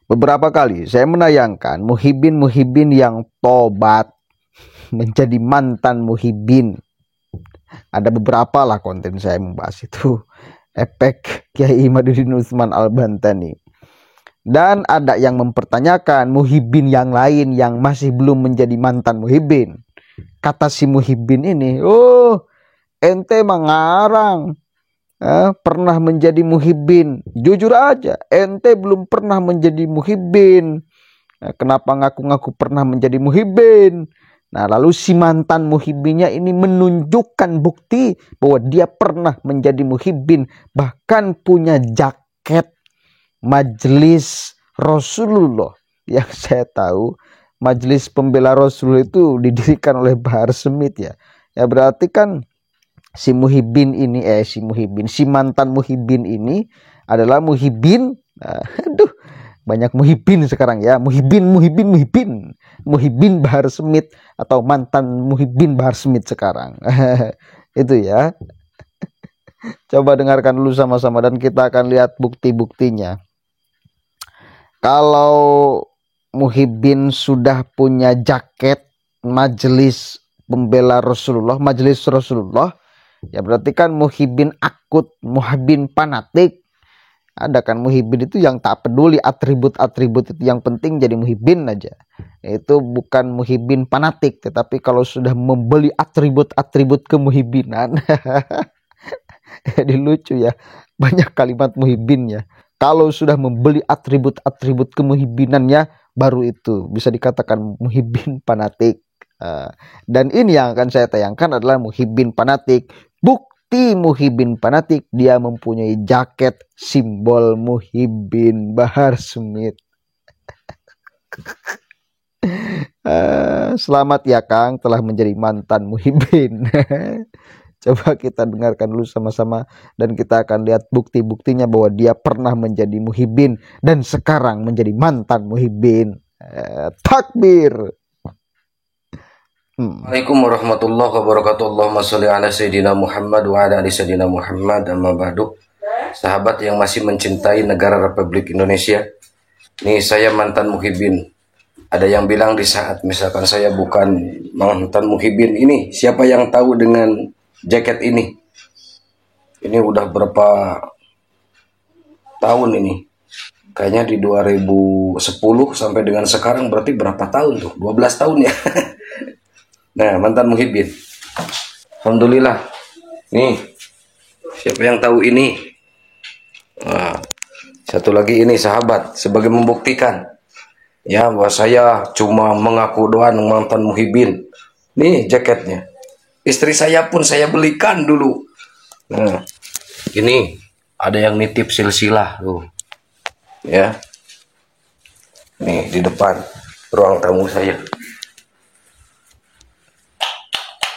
beberapa kali saya menayangkan muhibin-muhibin yang tobat menjadi mantan muhibin. Ada beberapa lah konten saya membahas itu. Efek Kiai Imaduddin Utsman Al-Bantani. Dan ada yang mempertanyakan muhibin yang lain yang masih belum menjadi mantan muhibin. Kata si muhibin ini, oh ente mengarang pernah menjadi muhibin. Jujur aja, ente belum pernah menjadi muhibin. Kenapa ngaku-ngaku pernah menjadi muhibin? Nah, lalu si mantan muhibinnya ini menunjukkan bukti bahwa dia pernah menjadi muhibin. Bahkan punya jaket Majelis Rasulullah. Yang saya tahu Majelis Pembela Rasul itu didirikan oleh Bahar Smith ya. Ya berarti kan si muhibin ini si mantan muhibin ini adalah muhibin. Aduh, banyak muhibin sekarang ya. Muhibin Bahar Smith atau mantan muhibin Bahar Smith sekarang. Itu ya. Coba dengarkan dulu sama-sama dan kita akan lihat bukti-buktinya. Kalau muhibin sudah punya jaket Majelis Pembela Rasulullah, Majelis Rasulullah, ya berarti kan muhibin akut, muhibin fanatik. Ada kan muhibin itu yang tak peduli atribut-atribut itu, yang penting jadi muhibin aja. Itu bukan muhibin fanatik, tetapi kalau sudah membeli atribut-atribut kemuhibinan. Jadi lucu ya, banyak kalimat muhibinnya. Kalau sudah membeli atribut-atribut kemuhibinannya, baru itu bisa dikatakan muhibin fanatik. Dan ini yang akan saya tayangkan adalah muhibin fanatik. Bukti muhibin fanatik, dia mempunyai jaket simbol muhibin Bahar Smith. Selamat ya Kang telah menjadi mantan muhibin. Coba kita dengarkan dulu sama-sama dan kita akan lihat bukti-buktinya bahwa dia pernah menjadi muhibin dan sekarang menjadi mantan muhibin. Takbir. Assalamualaikum warahmatullahi wabarakatuh. Allahumma sholli ala sayyidina Muhammad wa ala ali sayyidina Muhammad. Amma ba'du. Sahabat yang masih mencintai negara Republik Indonesia, nih saya mantan muhibin. Ada yang bilang di saat misalkan saya bukan mantan muhibin, ini siapa yang tahu dengan jaket ini? Ini udah berapa tahun ini? Kayaknya di 2010 sampai dengan sekarang berarti berapa tahun tuh? 12 tahun ya. Nah, mantan muhibin. Alhamdulillah. Nih, siapa yang tahu ini? Nah, satu lagi ini sahabat, sebagai membuktikan ya bahwa saya cuma mengaku doang mantan muhibin. Nih jaketnya. Istri saya pun saya belikan dulu. Nah, ini ada yang nitip silsilah tuh. Ya. Nih di depan ruang tamu saya.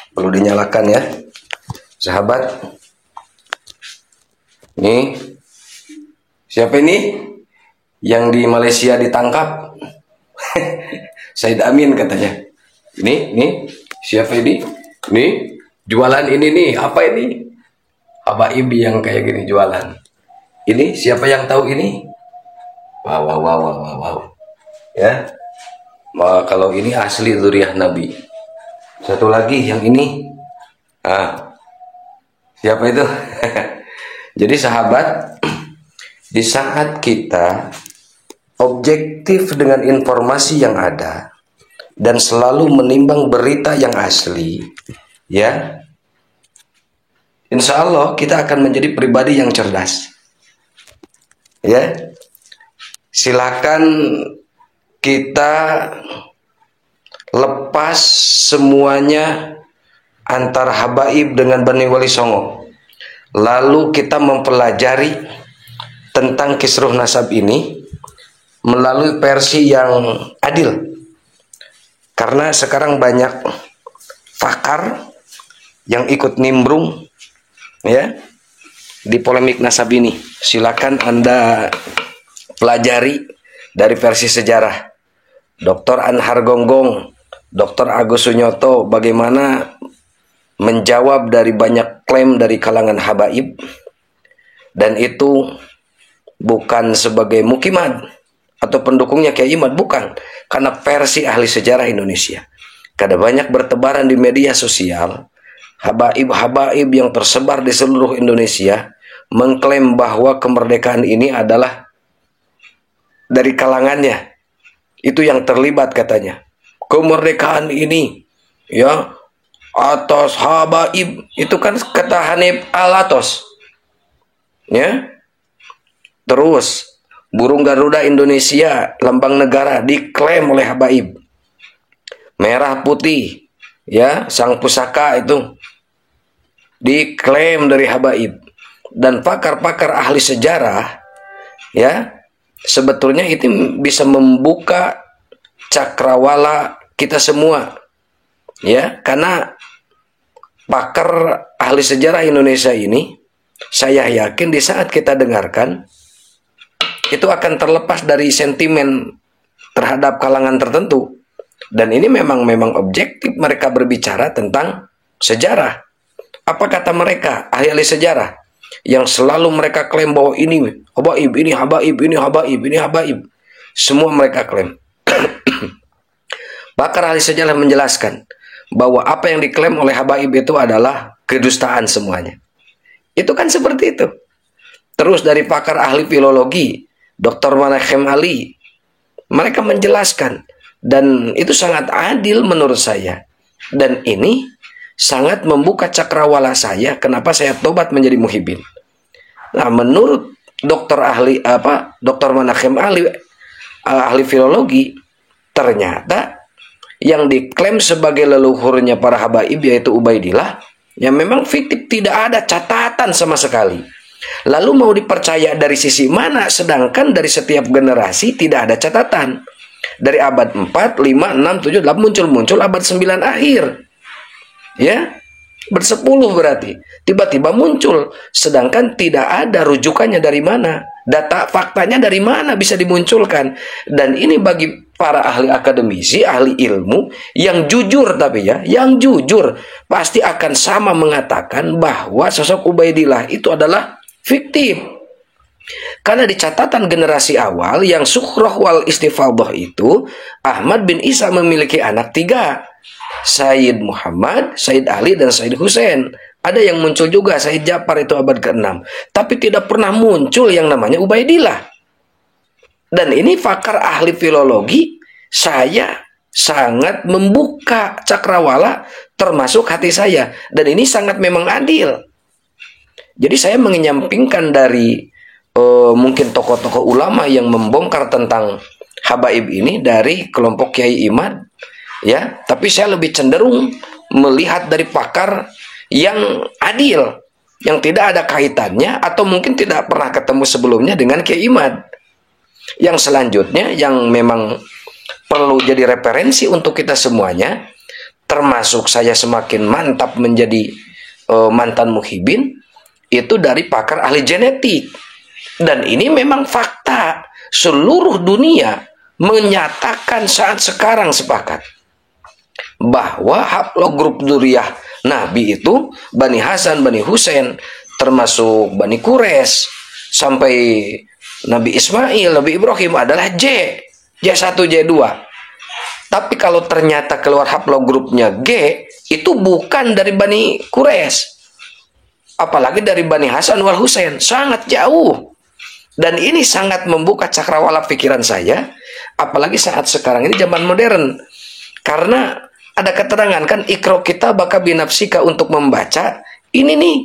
Perlu dinyalakan ya, sahabat. Nih, siapa ini yang di Malaysia ditangkap? Said Amin katanya. Nih, siapa ini? Nih, jualan ini nih, apa ini? Habaib yang kayak gini jualan. Ini siapa yang tahu ini? Wow. Ya. Kalau ini asli dzurriyyah Nabi. Satu lagi yang ini, siapa itu? Jadi sahabat, di saat kita objektif dengan informasi yang ada dan selalu menimbang berita yang asli, ya, insya Allah kita akan menjadi pribadi yang cerdas. Ya, silakan kita lepas semuanya antara habaib dengan Bani Wali Songo. Lalu kita mempelajari tentang kisruh nasab ini melalui versi yang adil. Karena sekarang banyak pakar yang ikut nimbrung ya di polemik nasab ini. Silakan Anda pelajari dari versi sejarah. Dr. Anhar Gonggong, Dr. Agus Sunyoto bagaimana menjawab dari banyak klaim dari kalangan habaib, dan itu bukan sebagai mukimat, atau pendukungnya Kiai Imad, bukan. Karena versi ahli sejarah Indonesia. Karena banyak bertebaran di media sosial, habaib-habaib yang tersebar di seluruh Indonesia mengklaim bahwa kemerdekaan ini adalah dari kalangannya. Itu yang terlibat katanya. Kemerdekaan ini ya atas habaib, itu kan kata Hanif Alatos. Ya. Terus burung Garuda Indonesia, lambang negara, diklaim oleh habaib. Merah putih, ya, sang pusaka itu diklaim dari habaib. Dan pakar-pakar ahli sejarah, ya, sebetulnya itu bisa membuka cakrawala kita semua, ya, karena pakar ahli sejarah Indonesia ini, saya yakin di saat kita dengarkan itu akan terlepas dari sentimen terhadap kalangan tertentu. Dan ini memang objektif mereka berbicara tentang sejarah. Apa kata mereka, ahli-ahli sejarah, yang selalu mereka klaim bahwa ini habaib, ini habaib, ini habaib, ini habaib. Semua mereka klaim. Pakar ahli sejarah menjelaskan bahwa apa yang diklaim oleh habaib itu adalah kedustaan semuanya. Itu kan seperti itu. Terus dari pakar ahli filologi, Dr. Manahem Ali, mereka menjelaskan, dan itu sangat adil menurut saya. Dan ini sangat membuka cakrawala saya, kenapa saya tobat menjadi muhibin. Nah, menurut Dr. Manahem Ali, ahli filologi, ternyata yang diklaim sebagai leluhurnya para habaib yaitu Ubaidillah, yang memang fiktif, tidak ada catatan sama sekali. Lalu mau dipercaya dari sisi mana? Sedangkan dari setiap generasi tidak ada catatan. Dari abad 4, 5, 6, 7, 8 muncul abad 9 akhir. Ya, bersepuluh berarti. Tiba-tiba muncul. Sedangkan tidak ada rujukannya dari mana. Data faktanya dari mana bisa dimunculkan. Dan ini bagi para ahli akademisi, ahli ilmu, yang jujur tapi ya, yang jujur, pasti akan sama mengatakan bahwa sosok Ubaidillah itu adalah fiktif. Karena di catatan generasi awal yang Sukhroh wal Istifadah itu, Ahmad bin Isa memiliki anak 3. Sayyid Muhammad, Sayyid Ali, dan Sayyid Hussein. Ada yang muncul juga, Sayyid Ja'far itu abad ke-6. Tapi tidak pernah muncul yang namanya Ubaidillah. Dan ini pakar ahli filologi, saya sangat membuka cakrawala termasuk hati saya. Dan ini sangat memang adil. Jadi saya mengenyampingkan dari mungkin tokoh-tokoh ulama yang membongkar tentang habaib ini dari kelompok Kiai Imad, ya. Tapi saya lebih cenderung melihat dari pakar yang adil, yang tidak ada kaitannya atau mungkin tidak pernah ketemu sebelumnya dengan Kiai Imad. Yang selanjutnya yang memang perlu jadi referensi untuk kita semuanya, termasuk saya semakin mantap menjadi mantan muhibin, itu dari pakar ahli genetik. Dan ini memang fakta. Seluruh dunia menyatakan saat sekarang sepakat bahwa haplogrup dzurriyyah Nabi itu Bani Hasan, Bani Husain, termasuk Bani Quraisy sampai Nabi Ismail, Nabi Ibrahim adalah J1, J2. Tapi kalau ternyata keluar haplogrupnya G, itu bukan dari Bani Quraisy. Apalagi dari Bani Hasan wal Husain, sangat jauh. Dan ini sangat membuka cakrawala pikiran saya, apalagi saat sekarang ini zaman modern. Karena ada keterangan kan, ikro kita baka binafsika, untuk membaca ini nih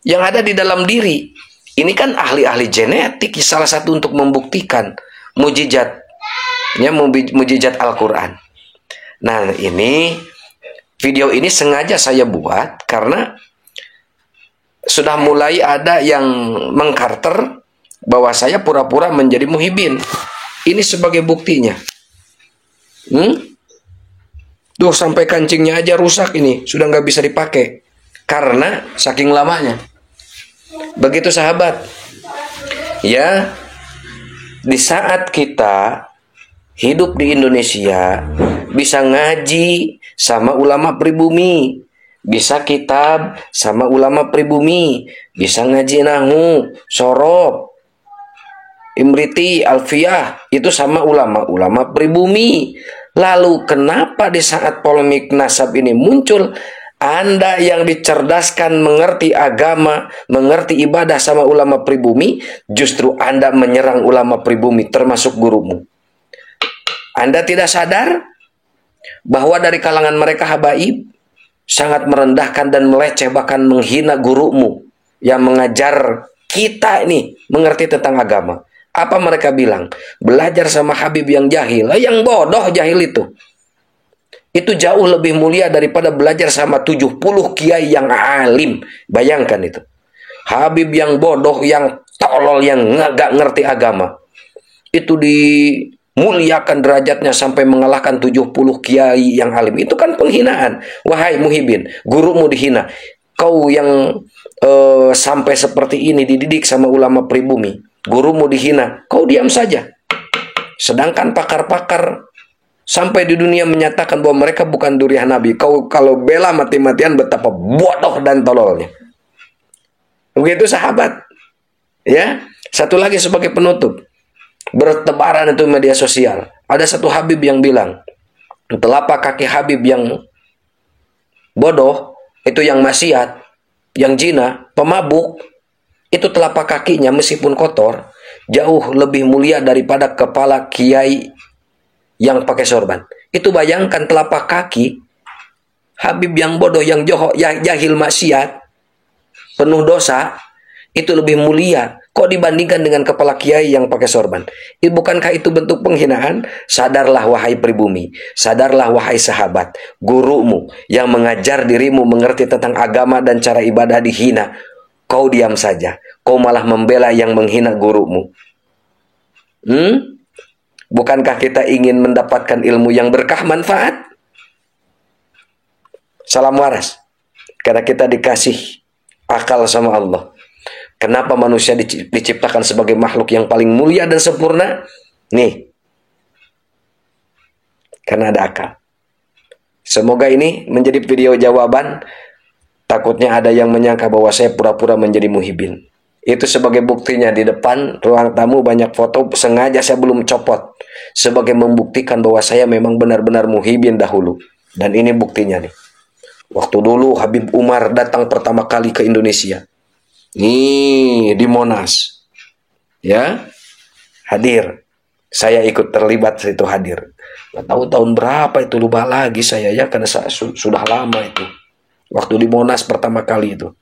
yang ada di dalam diri. Ini kan ahli-ahli genetik, salah satu untuk membuktikan mujizatnya, mujizat Al-Quran. Nah, ini video ini sengaja saya buat karena sudah mulai ada yang mengkarter bahwa saya pura-pura menjadi muhibin. Ini sebagai buktinya. Tuh, sampai kancingnya aja rusak ini, sudah nggak bisa dipakai karena saking lamanya. Begitu sahabat. Ya, di saat kita hidup di Indonesia, bisa ngaji sama ulama pribumi, bisa kitab sama ulama pribumi, bisa ngaji nahu, sorop, Imriti, Alfiyah, itu sama ulama-ulama pribumi. Lalu kenapa di saat polemik nasab ini muncul, Anda yang dicerdaskan mengerti agama, mengerti ibadah sama ulama pribumi, justru Anda menyerang ulama pribumi termasuk gurumu. Anda tidak sadar bahwa dari kalangan mereka habaib sangat merendahkan dan meleceh, bahkan menghina gurumu yang mengajar kita ini mengerti tentang agama. Apa mereka bilang? Belajar sama Habib yang jahil. Yang bodoh jahil itu. Itu jauh lebih mulia daripada belajar sama 70 kiai yang alim. Bayangkan itu. Habib yang bodoh, yang tolol, yang nggak ngerti agama. Itu dimuliakan derajatnya sampai mengalahkan 70 kiai yang alim. Itu kan penghinaan. Wahai Muhibin, gurumu dihina. Kau yang sampai seperti ini dididik sama ulama pribumi. Gurumu dihina. Kau diam saja. Sedangkan pakar-pakar sampai di dunia menyatakan bahwa mereka bukan durian Nabi. Kau kalau bela mati-matian betapa bodoh dan tololnya. Begitu sahabat. Ya, satu lagi sebagai penutup. Bertebaran itu media sosial. Ada satu Habib yang bilang, telapak kaki Habib yang bodoh, itu yang maksiat, yang zina, pemabuk, itu telapak kakinya meskipun kotor, jauh lebih mulia daripada kepala kiai yang pakai sorban. Itu bayangkan telapak kaki Habib yang bodoh, yang jahil maksiat, penuh dosa, itu lebih mulia kok dibandingkan dengan kepala kiai yang pakai sorban. Bukankah itu bentuk penghinaan? Sadarlah wahai pribumi, sadarlah wahai sahabat, gurumu yang mengajar dirimu mengerti tentang agama dan cara ibadah dihina. Kau diam saja, kau malah membela yang menghina gurumu. Bukankah kita ingin mendapatkan ilmu yang berkah manfaat? Salam waras. Karena kita dikasih akal sama Allah. Kenapa manusia diciptakan sebagai makhluk yang paling mulia dan sempurna? Nih. Karena ada akal. Semoga ini menjadi video jawaban. Takutnya ada yang menyangka bahwa saya pura-pura menjadi muhibin. Itu sebagai buktinya di depan ruang tamu banyak foto, sengaja saya belum copot. Sebagai membuktikan bahwa saya memang benar-benar muhibin dahulu. Dan ini buktinya nih. Waktu dulu Habib Umar datang pertama kali ke Indonesia. Nih di Monas. Ya. Hadir. Saya ikut terlibat situ hadir. Nggak tahu tahun berapa itu, lupa lagi saya ya, karena sudah lama itu. Waktu di Monas pertama kali itu.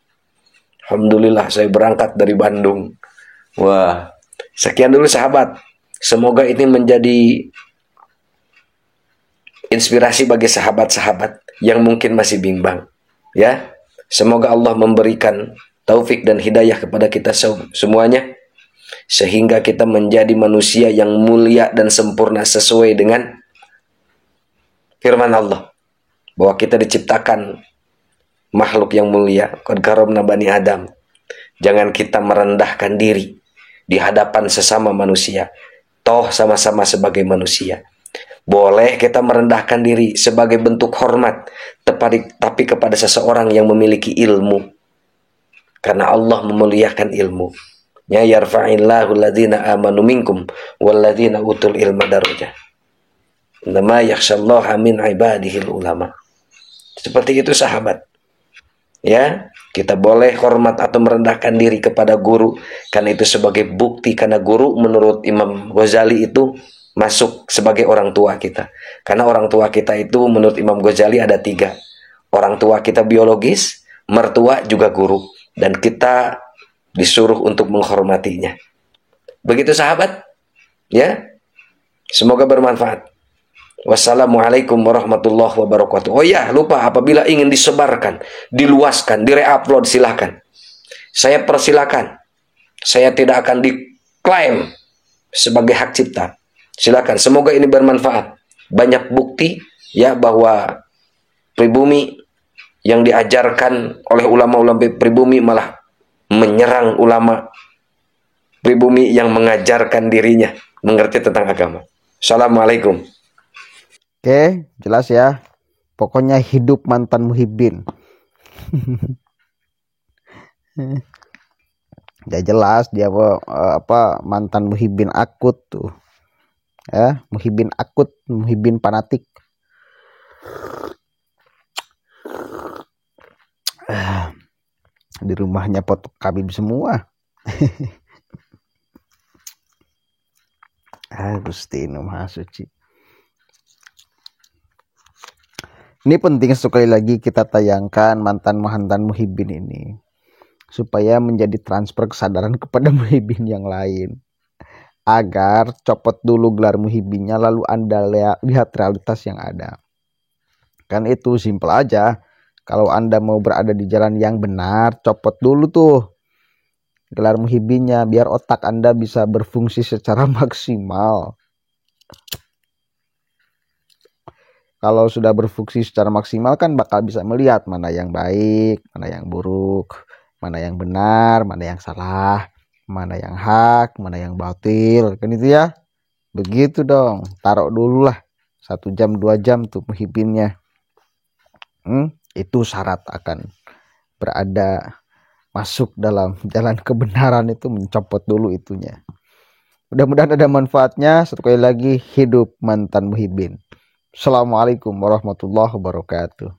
Alhamdulillah saya berangkat dari Bandung. Wah, sekian dulu sahabat. Semoga ini menjadi inspirasi bagi sahabat-sahabat yang mungkin masih bimbang. Ya, semoga Allah memberikan taufik dan hidayah kepada kita semuanya. Sehingga kita menjadi manusia yang mulia dan sempurna sesuai dengan firman Allah. Bahwa kita diciptakan makhluk yang mulia, qad karamna bani Adam. Jangan kita merendahkan diri di hadapan sesama manusia. Toh sama-sama sebagai manusia. Boleh kita merendahkan diri sebagai bentuk hormat, tapi kepada seseorang yang memiliki ilmu. Karena Allah memuliakan ilmu. Ya yarfa'illahu alladhina amanu minkum walladhina utul ilma darajah. Nama yakhshallaha min ibadihil ulama. Seperti itu sahabat. Ya, kita boleh hormat atau merendahkan diri kepada guru, karena itu sebagai bukti, karena guru menurut Imam Ghazali itu masuk sebagai orang tua kita. Karena orang tua kita itu menurut Imam Ghazali ada 3. Orang tua kita biologis, mertua juga guru, dan kita disuruh untuk menghormatinya. Begitu sahabat, ya. Semoga bermanfaat. Wassalamualaikum warahmatullahi wabarakatuh. Oh ya, lupa, apabila ingin disebarkan, diluaskan, direupload, silakan. Saya persilakan. Saya tidak akan diklaim sebagai hak cipta. Silakan. Semoga ini bermanfaat. Banyak bukti ya bahwa pribumi yang diajarkan oleh ulama-ulama pribumi malah menyerang ulama pribumi yang mengajarkan dirinya mengerti tentang agama. Assalamualaikum. Oke, jelas ya. Pokoknya hidup mantan muhibin. Ya jelas dia mantan muhibin akut tuh. Ya, muhibin akut, muhibin fanatik. Di rumahnya foto Habib semua. Agustino Maha Suci. Ini penting sekali lagi kita tayangkan mantan muhibin ini, supaya menjadi transfer kesadaran kepada muhibin yang lain, agar copot dulu gelar muhibinnya lalu Anda lihat realitas yang ada. Kan itu simpel aja. Kalau Anda mau berada di jalan yang benar, copot dulu tuh gelar muhibinnya biar otak Anda bisa berfungsi secara maksimal. Kalau sudah berfungsi secara maksimal kan bakal bisa melihat mana yang baik, mana yang buruk, mana yang benar, mana yang salah, mana yang hak, mana yang batil. Kan itu ya. Begitu dong. Taruh dulu lah 1 jam 2 jam tuh muhibinnya. Itu syarat akan berada masuk dalam jalan kebenaran, itu mencopot dulu itunya. Mudah-mudahan ada manfaatnya. Satu kali lagi, hidup mantan muhibin. Assalamualaikum warahmatullahi wabarakatuh.